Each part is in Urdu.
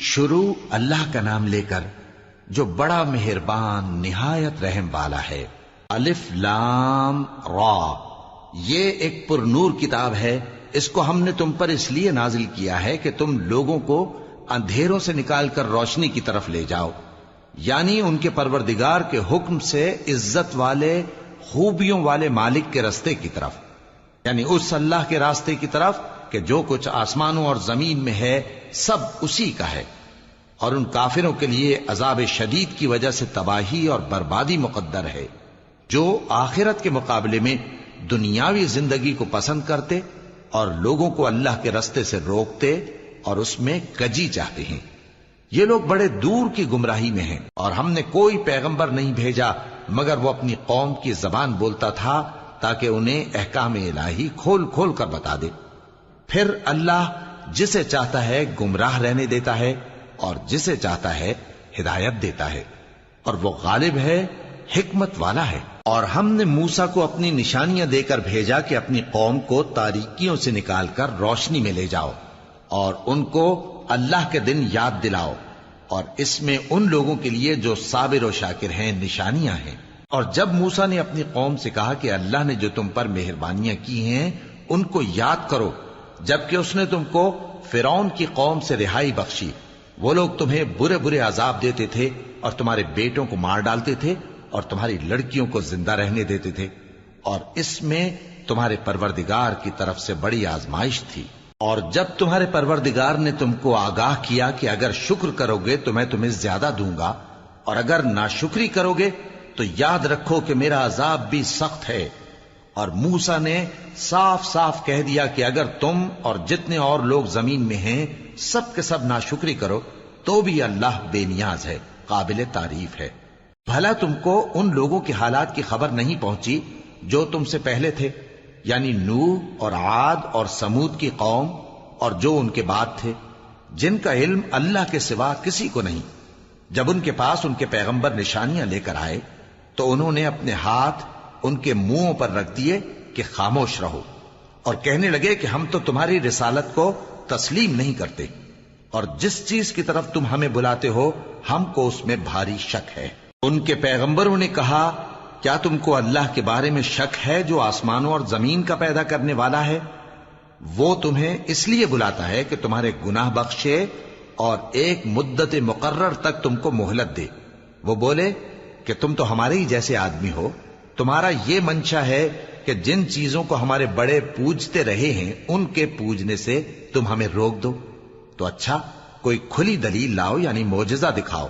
شروع اللہ کا نام لے کر جو بڑا مہربان نہایت رحم والا ہے۔ الف لام را، یہ ایک پر نور کتاب ہے، اس کو ہم نے تم پر اس لیے نازل کیا ہے کہ تم لوگوں کو اندھیروں سے نکال کر روشنی کی طرف لے جاؤ، یعنی ان کے پروردگار کے حکم سے عزت والے خوبیوں والے مالک کے راستے کی طرف، یعنی اس اللہ کے راستے کی طرف کہ جو کچھ آسمانوں اور زمین میں ہے سب اسی کا ہے۔ اور ان کافروں کے لیے عذاب شدید کی وجہ سے تباہی اور بربادی مقدر ہے، جو آخرت کے مقابلے میں دنیاوی زندگی کو پسند کرتے اور لوگوں کو اللہ کے راستے سے روکتے اور اس میں کجی چاہتے ہیں۔ یہ لوگ بڑے دور کی گمراہی میں ہیں، اور ہم نے کوئی پیغمبر نہیں بھیجا مگر وہ اپنی قوم کی زبان بولتا تھا تاکہ انہیں احکام الہی کھول کھول کر بتا دے۔ پھر اللہ جسے چاہتا ہے گمراہ رہنے دیتا ہے اور جسے چاہتا ہے ہدایت دیتا ہے، اور وہ غالب ہے، حکمت والا ہے۔ اور ہم نے موسیٰ کو اپنی نشانیاں دے کر بھیجا کہ اپنی قوم کو تاریکیوں سے نکال کر روشنی میں لے جاؤ اور ان کو اللہ کے دن یاد دلاؤ، اور اس میں ان لوگوں کے لیے جو صابر و شاکر ہیں نشانیاں ہیں۔ اور جب موسیٰ نے اپنی قوم سے کہا کہ اللہ نے جو تم پر مہربانیاں کی ہیں ان کو یاد کرو، جبکہ اس نے تم کو فرعون کی قوم سے رہائی بخشی، وہ لوگ تمہیں برے برے عذاب دیتے تھے اور تمہارے بیٹوں کو مار ڈالتے تھے اور تمہاری لڑکیوں کو زندہ رہنے دیتے تھے، اور اس میں تمہارے پروردگار کی طرف سے بڑی آزمائش تھی۔ اور جب تمہارے پروردگار نے تم کو آگاہ کیا کہ اگر شکر کرو گے تو میں تمہیں زیادہ دوں گا، اور اگر ناشکری کرو گے تو یاد رکھو کہ میرا عذاب بھی سخت ہے۔ اور موسیٰ نے صاف صاف کہہ دیا کہ اگر تم اور جتنے اور لوگ زمین میں ہیں سب کے سب ناشکری کرو تو بھی اللہ بے نیاز ہے، قابل تعریف ہے۔ بھلا تم کو ان لوگوں کے حالات کی خبر نہیں پہنچی جو تم سے پہلے تھے، یعنی نوح اور عاد اور سمود کی قوم اور جو ان کے بعد تھے، جن کا علم اللہ کے سوا کسی کو نہیں۔ جب ان کے پاس ان کے پیغمبر نشانیاں لے کر آئے تو انہوں نے اپنے ہاتھ ان کے منہوں پر رکھ دیے کہ خاموش رہو، اور کہنے لگے کہ ہم تو تمہاری رسالت کو تسلیم نہیں کرتے، اور جس چیز کی طرف تم ہمیں بلاتے ہو ہم کو اس میں بھاری شک ہے۔ ان کے پیغمبروں نے کہا، کیا تم کو اللہ کے بارے میں شک ہے جو آسمانوں اور زمین کا پیدا کرنے والا ہے؟ وہ تمہیں اس لیے بلاتا ہے کہ تمہارے گناہ بخشے اور ایک مدت مقرر تک تم کو مہلت دے۔ وہ بولے کہ تم تو ہمارے ہی جیسے آدمی ہو، تمہارا یہ منشا ہے کہ جن چیزوں کو ہمارے بڑے پوجتے رہے ہیں ان کے پوجنے سے تم ہمیں روک دو، تو اچھا کوئی کھلی دلیل لاؤ، یعنی معجزہ دکھاؤ۔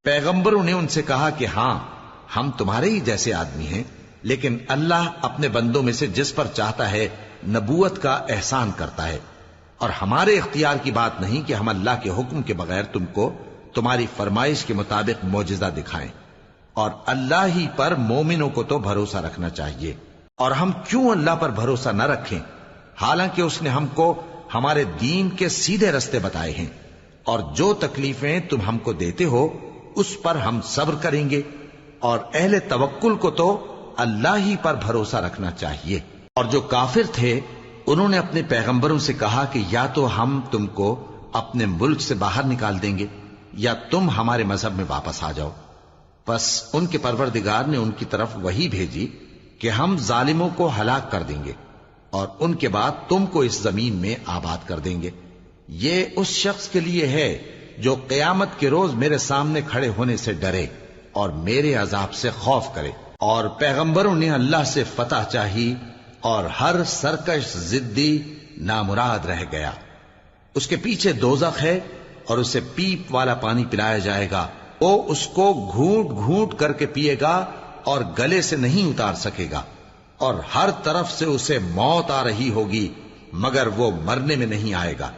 پیغمبروں نے ان سے کہا کہ ہاں ہم تمہارے ہی جیسے آدمی ہیں، لیکن اللہ اپنے بندوں میں سے جس پر چاہتا ہے نبوت کا احسان کرتا ہے، اور ہمارے اختیار کی بات نہیں کہ ہم اللہ کے حکم کے بغیر تم کو تمہاری فرمائش کے مطابق معجزہ دکھائیں، اور اللہ ہی پر مومنوں کو تو بھروسہ رکھنا چاہیے۔ اور ہم کیوں اللہ پر بھروسہ نہ رکھیں حالانکہ اس نے ہم کو ہمارے دین کے سیدھے رستے بتائے ہیں، اور جو تکلیفیں تم ہم کو دیتے ہو اس پر ہم صبر کریں گے، اور اہل توکل کو تو اللہ ہی پر بھروسہ رکھنا چاہیے۔ اور جو کافر تھے انہوں نے اپنے پیغمبروں سے کہا کہ یا تو ہم تم کو اپنے ملک سے باہر نکال دیں گے یا تم ہمارے مذہب میں واپس آ جاؤ۔ بس ان کے پروردگار نے ان کی طرف وحی بھیجی کہ ہم ظالموں کو ہلاک کر دیں گے اور ان کے بعد تم کو اس زمین میں آباد کر دیں گے۔ یہ اس شخص کے لیے ہے جو قیامت کے روز میرے سامنے کھڑے ہونے سے ڈرے اور میرے عذاب سے خوف کرے۔ اور پیغمبروں نے اللہ سے فتح چاہی اور ہر سرکش ضدی نامراد رہ گیا۔ اس کے پیچھے دوزخ ہے اور اسے پیپ والا پانی پلایا جائے گا، وہ اس کو گھونٹ گھونٹ کر کے پیے گا اور گلے سے نہیں اتار سکے گا، اور ہر طرف سے اسے موت آ رہی ہوگی مگر وہ مرنے میں نہیں آئے گا،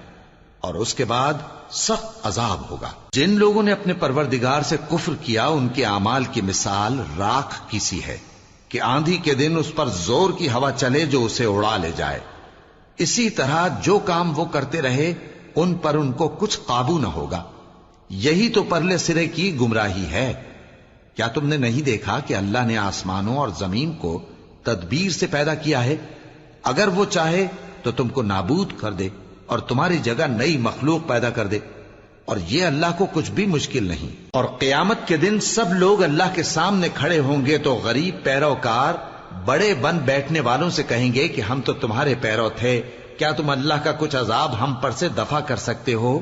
اور اس کے بعد سخت عذاب ہوگا۔ جن لوگوں نے اپنے پروردگار سے کفر کیا ان کے اعمال کی مثال راکھ کی سی ہے کہ آندھی کے دن اس پر زور کی ہوا چلے جو اسے اڑا لے جائے۔ اسی طرح جو کام وہ کرتے رہے ان پر ان کو کچھ قابو نہ ہوگا۔ یہی تو پرلے سرے کی گمراہی ہے۔ کیا تم نے نہیں دیکھا کہ اللہ نے آسمانوں اور زمین کو تدبیر سے پیدا کیا ہے؟ اگر وہ چاہے تو تم کو نابود کر دے اور تمہاری جگہ نئی مخلوق پیدا کر دے۔ اور یہ اللہ کو کچھ بھی مشکل نہیں. اور قیامت کے دن سب لوگ اللہ کے سامنے کھڑے ہوں گے تو غریب پیروکار بڑے بن بیٹھنے والوں سے کہیں گے کہ ہم تو تمہارے پیرو تھے، کیا تم اللہ کا کچھ عذاب ہم پر سے دفع کر سکتے ہو؟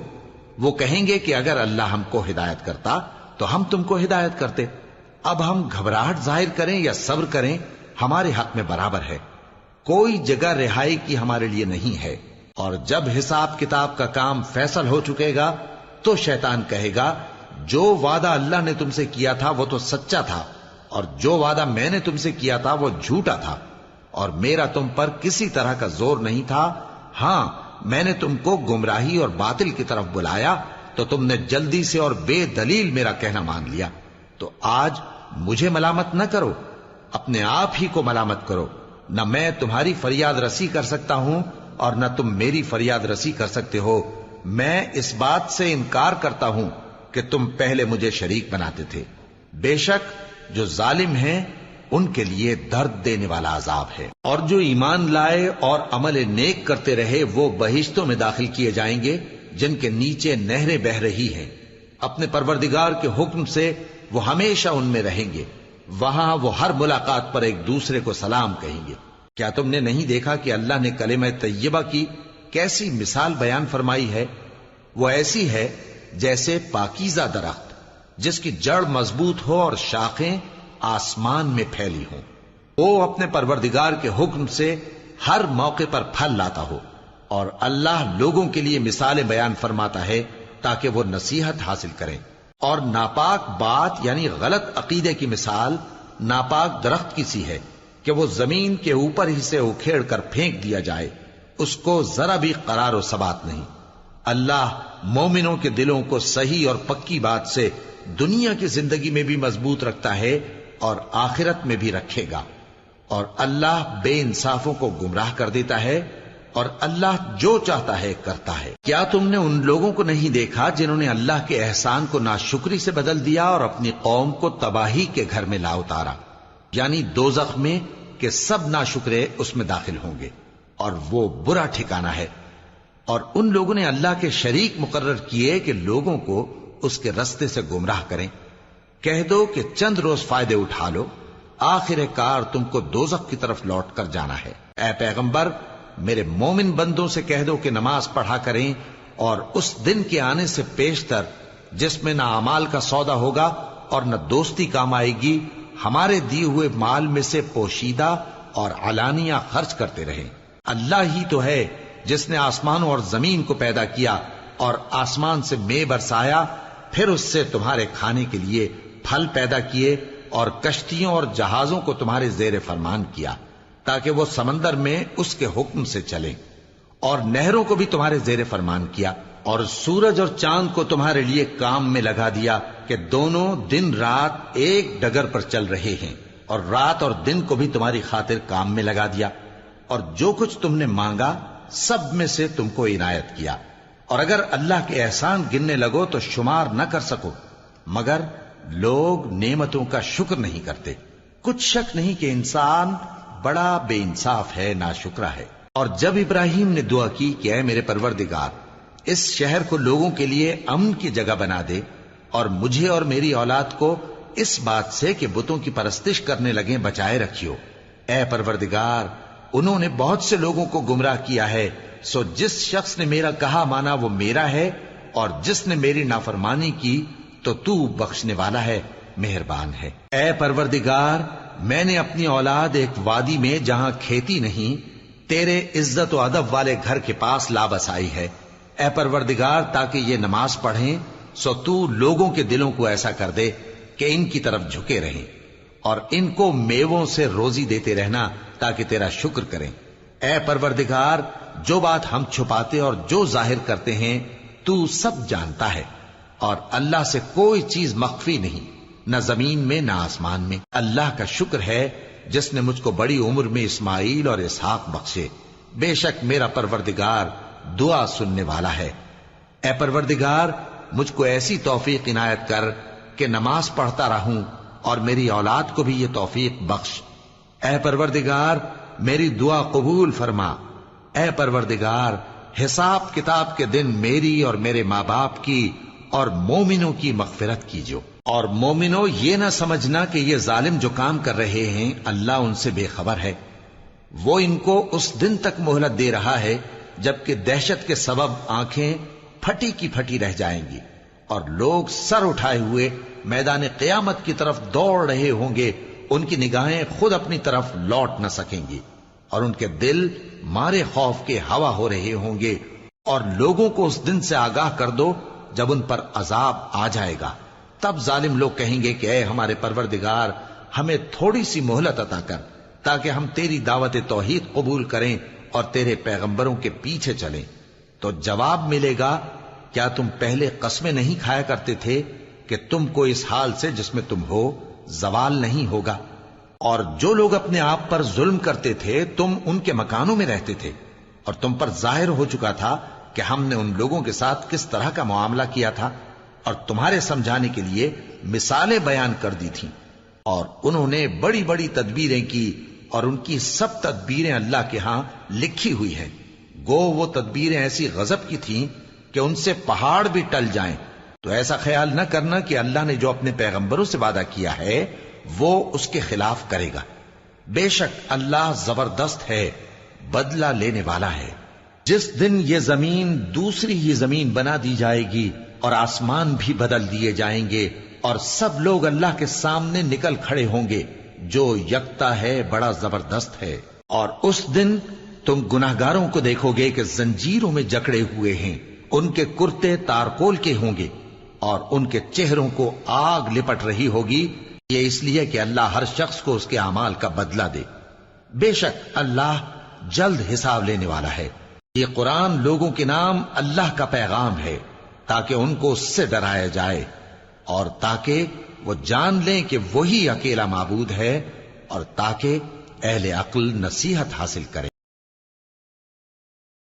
وہ کہیں گے کہ اگر اللہ ہم کو ہدایت کرتا تو ہم تم کو ہدایت کرتے. اب ہم گھبراہٹ ظاہر کریں یا صبر کریں ہمارے حق میں برابر ہے، کوئی جگہ رہائی کی ہمارے لیے نہیں ہے. اور جب حساب کتاب کا کام فیصل ہو چکے گا تو شیطان کہے گا جو وعدہ اللہ نے تم سے کیا تھا وہ تو سچا تھا، اور جو وعدہ میں نے تم سے کیا تھا وہ جھوٹا تھا، اور میرا تم پر کسی طرح کا زور نہیں تھا. ہاں میں نے تم کو گمراہی اور باطل کی طرف بلایا تو تم نے جلدی سے اور بے دلیل میرا کہنا مان لیا. تو آج مجھے ملامت نہ کرو، اپنے آپ ہی کو ملامت کرو. نہ میں تمہاری فریاد رسی کر سکتا ہوں اور نہ تم میری فریاد رسی کر سکتے ہو. میں اس بات سے انکار کرتا ہوں کہ تم پہلے مجھے شریک بناتے تھے. بے شک جو ظالم ہیں ان کے لیے درد دینے والا عذاب ہے. اور جو ایمان لائے اور عمل نیک کرتے رہے وہ بہشتوں میں داخل کیے جائیں گے جن کے نیچے نہریں بہ رہی ہیں. اپنے پروردگار کے حکم سے وہ ہمیشہ ان میں رہیں گے. وہاں وہ ہر ملاقات پر ایک دوسرے کو سلام کہیں گے. کیا تم نے نہیں دیکھا کہ اللہ نے کلمہ طیبہ کی کیسی مثال بیان فرمائی ہے؟ وہ ایسی ہے جیسے پاکیزہ درخت جس کی جڑ مضبوط ہو اور شاخیں آسمان میں پھیلی ہوں. وہ اپنے پروردگار کے حکم سے ہر موقع پر پھل لاتا ہو. اور اللہ لوگوں کے لیے مثالیں بیان فرماتا ہے تاکہ وہ نصیحت حاصل کریں. اور ناپاک بات یعنی غلط عقیدے کی مثال ناپاک درخت کی سی ہے کہ وہ زمین کے اوپر ہی سے اکھیڑ کر پھینک دیا جائے، اس کو ذرا بھی قرار و ثبات نہیں. اللہ مومنوں کے دلوں کو صحیح اور پکی بات سے دنیا کی زندگی میں بھی مضبوط رکھتا ہے اور آخرت میں بھی رکھے گا. اور اللہ بے انصافوں کو گمراہ کر دیتا ہے اور اللہ جو چاہتا ہے کرتا ہے. کیا تم نے ان لوگوں کو نہیں دیکھا جنہوں نے اللہ کے احسان کو ناشکری سے بدل دیا اور اپنی قوم کو تباہی کے گھر میں لا اتارا، یعنی دوزخ میں، کہ سب ناشکرے اس میں داخل ہوں گے اور وہ برا ٹھکانہ ہے. اور ان لوگوں نے اللہ کے شریک مقرر کیے کہ لوگوں کو اس کے رستے سے گمراہ کریں. کہہ دو کہ چند روز فائدے اٹھا لو، آخر کار تم کو دوزخ کی طرف لوٹ کر جانا ہے. اے پیغمبر میرے مومن بندوں سے کہہ دو کہ نماز پڑھا کریں اور اس دن کے آنے سے پیشتر جس میں نہ اعمال کا سودا ہوگا اور نہ دوستی کام آئے گی ہمارے دیے ہوئے مال میں سے پوشیدہ اور علانیہ خرچ کرتے رہیں. اللہ ہی تو ہے جس نے آسمانوں اور زمین کو پیدا کیا اور آسمان سے مے برسایا، پھر اس سے تمہارے کھانے کے لیے پھل پیدا کیے اور کشتیوں اور جہازوں کو تمہارے زیر فرمان کیا تاکہ وہ سمندر میں اس کے حکم سے چلیں، اور نہروں کو بھی تمہارے زیر فرمان کیا. اور سورج اور چاند کو تمہارے لیے کام میں لگا دیا کہ دونوں دن رات ایک ڈگر پر چل رہے ہیں، اور رات اور دن کو بھی تمہاری خاطر کام میں لگا دیا. اور جو کچھ تم نے مانگا سب میں سے تم کو عنایت کیا. اور اگر اللہ کے احسان گننے لگو تو شمار نہ کر سکو، مگر لوگ نعمتوں کا شکر نہیں کرتے. کچھ شک نہیں کہ انسان بڑا بے انصاف ہے، ناشکرا ہے. اور جب ابراہیم نے دعا کی کہ اے میرے پروردگار اس شہر کو لوگوں کے لیے امن کی جگہ بنا دے اور مجھے اور میری اولاد کو اس بات سے کہ بتوں کی پرستش کرنے لگیں بچائے رکھیو. اے پروردگار انہوں نے بہت سے لوگوں کو گمراہ کیا ہے، سو جس شخص نے میرا کہا مانا وہ میرا ہے، اور جس نے میری نافرمانی کی تو تو بخشنے والا ہے، مہربان ہے. اے پروردگار میں نے اپنی اولاد ایک وادی میں جہاں کھیتی نہیں تیرے عزت و ادب والے گھر کے پاس لا بسائی ہے. اے پروردگار تاکہ یہ نماز پڑھیں سو تو لوگوں کے دلوں کو ایسا کر دے کہ ان کی طرف جھکے رہیں، اور ان کو میووں سے روزی دیتے رہنا تاکہ تیرا شکر کریں. اے پروردگار جو بات ہم چھپاتے اور جو ظاہر کرتے ہیں تو سب جانتا ہے، اور اللہ سے کوئی چیز مخفی نہیں، نہ زمین میں نہ آسمان میں. اللہ کا شکر ہے جس نے مجھ کو بڑی عمر میں اسماعیل اور اسحاق بخشے. بے شک میرا پروردگار دعا سننے والا ہے. اے پروردگار مجھ کو ایسی توفیق عنایت کر کہ نماز پڑھتا رہوں اور میری اولاد کو بھی یہ توفیق بخش. اے پروردگار میری دعا قبول فرما. اے پروردگار حساب کتاب کے دن میری اور میرے ماں باپ کی اور مومنوں کی مغفرت کیجو۔ اور مومنوں یہ نہ سمجھنا کہ یہ ظالم جو کام کر رہے ہیں اللہ ان سے بے خبر ہے، وہ ان کو اس دن تک مہلت دے رہا ہے جبکہ دہشت کے سبب آنکھیں پھٹی کی پھٹی رہ جائیں گی اور لوگ سر اٹھائے ہوئے میدان قیامت کی طرف دوڑ رہے ہوں گے، ان کی نگاہیں خود اپنی طرف لوٹ نہ سکیں گی اور ان کے دل مارے خوف کے ہوا ہو رہے ہوں گے۔ اور لوگوں کو اس دن سے آگاہ کر دو جب ان پر عذاب آ جائے گا، تب ظالم لوگ کہیں گے کہ اے ہمارے پروردگار، ہمیں تھوڑی سی مہلت عطا کر تاکہ ہم تیری دعوت توحید قبول کریں اور تیرے پیغمبروں کے پیچھے چلیں۔ تو جواب ملے گا، کیا تم پہلے قسمیں نہیں کھایا کرتے تھے کہ تم کو اس حال سے جس میں تم ہو زوال نہیں ہوگا؟ اور جو لوگ اپنے آپ پر ظلم کرتے تھے تم ان کے مکانوں میں رہتے تھے، اور تم پر ظاہر ہو چکا تھا کہ ہم نے ان لوگوں کے ساتھ کس طرح کا معاملہ کیا تھا، اور تمہارے سمجھانے کے لیے مثالیں بیان کر دی تھیں۔ اور انہوں نے بڑی بڑی تدبیریں کی، اور ان کی سب تدبیریں اللہ کے ہاں لکھی ہوئی ہیں۔ گو وہ تدبیریں ایسی غضب کی تھیں کہ ان سے پہاڑ بھی ٹل جائیں۔ تو ایسا خیال نہ کرنا کہ اللہ نے جو اپنے پیغمبروں سے وعدہ کیا ہے وہ اس کے خلاف کرے گا۔ بے شک اللہ زبردست ہے، بدلہ لینے والا ہے۔ جس دن یہ زمین دوسری ہی زمین بنا دی جائے گی اور آسمان بھی بدل دیے جائیں گے اور سب لوگ اللہ کے سامنے نکل کھڑے ہوں گے، جو یکتا ہے بڑا زبردست ہے۔ اور اس دن تم گناہگاروں کو دیکھو گے کہ زنجیروں میں جکڑے ہوئے ہیں، ان کے کرتے تارکول کے ہوں گے اور ان کے چہروں کو آگ لپٹ رہی ہوگی، یہ اس لیے کہ اللہ ہر شخص کو اس کے اعمال کا بدلہ دے۔ بے شک اللہ جلد حساب لینے والا ہے۔ یہ قرآن لوگوں کے نام اللہ کا پیغام ہے تاکہ ان کو اس سے ڈرایا جائے اور تاکہ وہ جان لیں کہ وہی اکیلا معبود ہے، اور تاکہ اہل عقل نصیحت حاصل کریں۔